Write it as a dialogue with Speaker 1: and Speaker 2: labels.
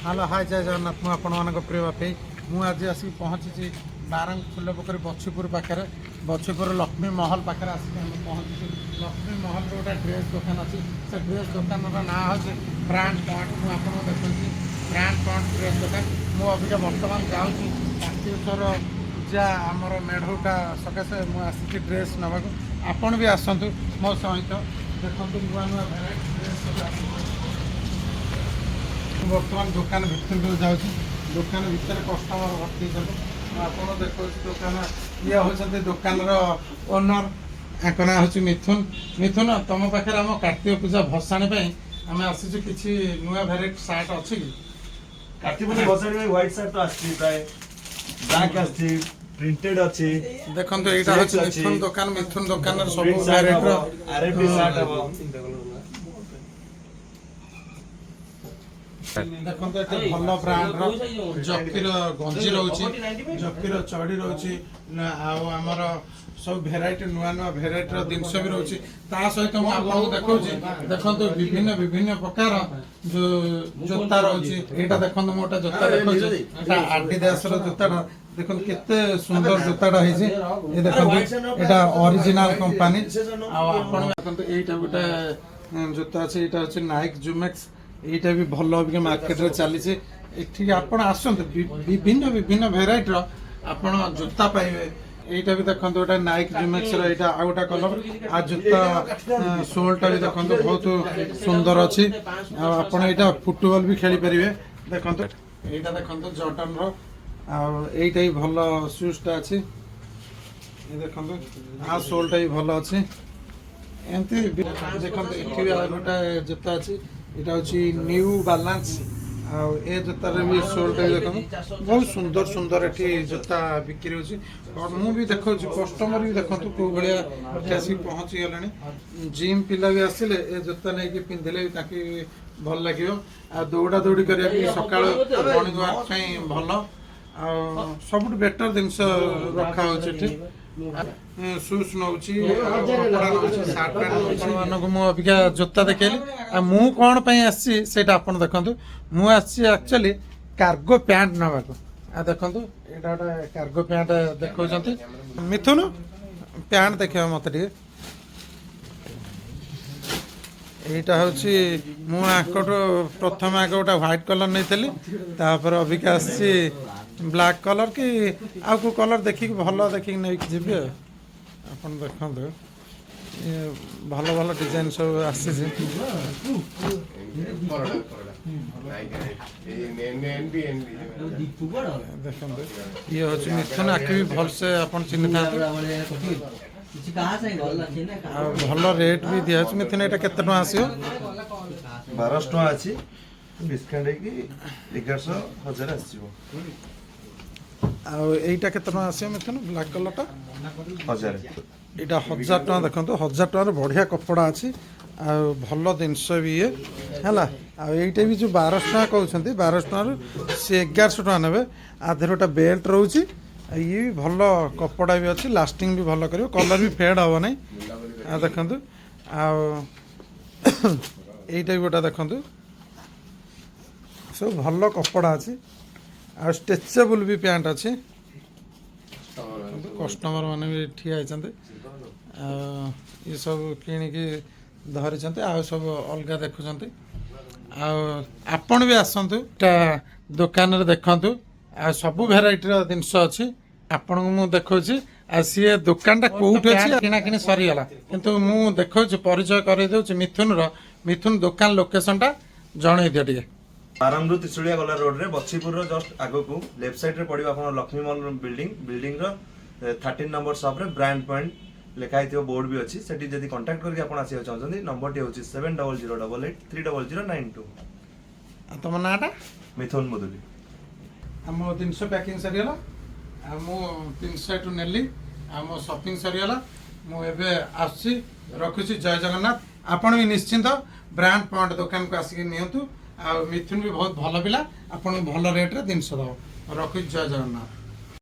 Speaker 1: Hello hi जय जगन्नाथ मुझे आपण प्रिय बापी मुझे आज आसिक पहुँची बारंग फुलपोखरी बछीपुर पाखे बछीपुर लक्ष्मी महल पाखे आसिक पहुँची लक्ष्मी महल गोटे ड्रेस दुकान अच्छी से ड्रेस दुकान ना हूँ ब्रांड पॉइंट मुझे देखी ब्रांड पॉइंट ड्रेस दुकान मुझे अभी बर्तमान जाऊँगी कार्तिकेश्वर पूजा आमर मेढ़टा सकाशे मुझे ड्रेस नवा आपण भी आसतु मो सहित देखो नुआ नुआ भेराइटी ड्रेस बर्तमान दुकान भितर जाऊँगी दुकान भितर कस्टमर भर्ती आप देखो दुकान ये हूँ दुकान ओनर या ना हूँ मिथुन मिथुन तुम पाखे आम कार्तिक पूजा भसाणी आम आसी किसी नुआ भेराइटी सार्ट अच्छी कि
Speaker 2: कार्तिक पूजा भसाणी व्हाइट सार्ट तो आछि प्राय ब्लैक आछि प्रिंटेड अछि
Speaker 1: देखो यहाँ हूँ मिथुन दुकान सब भेराइटी
Speaker 2: आरएफडी सार्ट हबो
Speaker 1: देखो ये भल ब्रांड जकीर गंजी रोचे जकीर चढ़ी रोचे आमर सब भेराइटी नुआ नुआ भेराइटी जिनस भी रोचे सहित मुझे आपको देखा देखो विभिन्न विभिन्न प्रकार जो जोता रोचे यहाँ देखो मोटा जोता देखा आडिदास जोता देखो केते सुंदर जोताटा ये देखो यहाँ ओरिजिनल कंपनी देखो गोटे जोता अच्छे यहाँ हूँ नाइक जुमेक्स यहाँ भी भल अभी मार्केट में चली आपड़ आसते विभिन्न विभिन्न भेराइटर आपड़ जोता पाइबे यहाँ भी देखो गोटे नाइक जुमेक्स यहाँ आउ गोटे कलर आ जोता सोलटा भी देखो बहुत सुंदर अच्छी आपड़ फुटबॉल भी खेली पारे देखो यहाँ देखो जॉर्डन यहाँ भी भल सुजटा अच्छी देखो आ सोलटा भी भल अच्छी एमती देखो ये गोटे जोता अच्छी यहाँ हूँ न्यू बालांस ए जोतार भी सोलटा भी देखो बहुत सुंदर सुंदर ये जोता बिक्री हो भी देखा कस्टमर भी देखो कौ भाया आसिक पहुँची गले जिम पिला भी आसिले ए जोता नहीं पिंधिले भल लगे आ दौड़ा दौड़ी करने सका मर्निंग वाक भल सब बेटर जिनस रखा सुज नौ सार्ट पैंट नौ अबिका जोता देखली मु कौन आसी देखु मुझे एक्चुअली कार्गो पैंट नवा देखु यहाँ गोटे कार्गो पैंट देखा मिथुन पैंट देखा मत यहाँ हूँ प्रथम आगे गोटे व्हाइट कलर नहीं अबिका आसी ब्लैक कलर कि आउ को कलर देखिक भल देखिक नहीं जी आप देखो ये भल भल डिजाइन सब आसी देखो ये हूँ मिथुन आखि भी भल से आप चिन्ह था भल रेट भी दिया मिथुन यहाँ केते टका आसियो
Speaker 2: 1200 टका अछि डिस्काउंट की 1100 आसीबो
Speaker 1: आईटा केते टका आसियो मिथुन ब्लैक कलरटा
Speaker 2: 1000
Speaker 1: यहाँ 1000 टका देखो 1000 टकार बढ़िया कपड़ा अच्छी आ भल जिनस भी ये है ये भी जो 1200 टका कहते 1200 टकर सी 1100 टका ने आधे गोटे बेल्ट रोचे ये भी भल कपड़ा भी अच्छी लास्टिंग भी भल कर कलर भी फेड हे ना देखु यहाँ भी गोटा देखु सब भल कपड़ा अच्छी आ स्ट्रेचेबल भी पैंट अच्छी कस्टमर मैंने भी ठिया होती ये सब किणिकी धरी सब अलग देखुं आपण भी आसतु दुकान देखु आ सबू भेराइटर जिनस अच्छी आपण को मुझे देखा सी दुकान कौटी अच्छी किणाकिणी सरीगला किंतु मु देखा परिचय कर मिथुन दुकान लोकेशन टा जन दियो टे
Speaker 2: बारंगरू त्रिशूलिया गला रोड रे बछीपुर रो जस्ट आगो को लेफ्ट साइड रे पड़िबा आपण लक्ष्मी मॉल बिल्डिंग रो 13 नंबर शॉप रे ब्रांड पॉइंट लिखाई थियो बोर्ड भी अछि सेठी जदी कांटेक्ट करके आपण आसी चाहछन नंबर टी होछि 7008830092
Speaker 1: तुम नाटा
Speaker 2: मिथुन मधुली
Speaker 1: हम 300 पैकिंग सरीगला मु 300 नेली मो शॉपिंग सरीगला मु एबे आसी रखुछि जय जगन्नाथ आपण भी निश्चिंत ब्रांड पॉइंट दुकान को आसिक नियंतु आ मिथुन भी बहुत भल पिला आपण भल रेट रे जिनस दो रखुछि जय जगन्नाथ।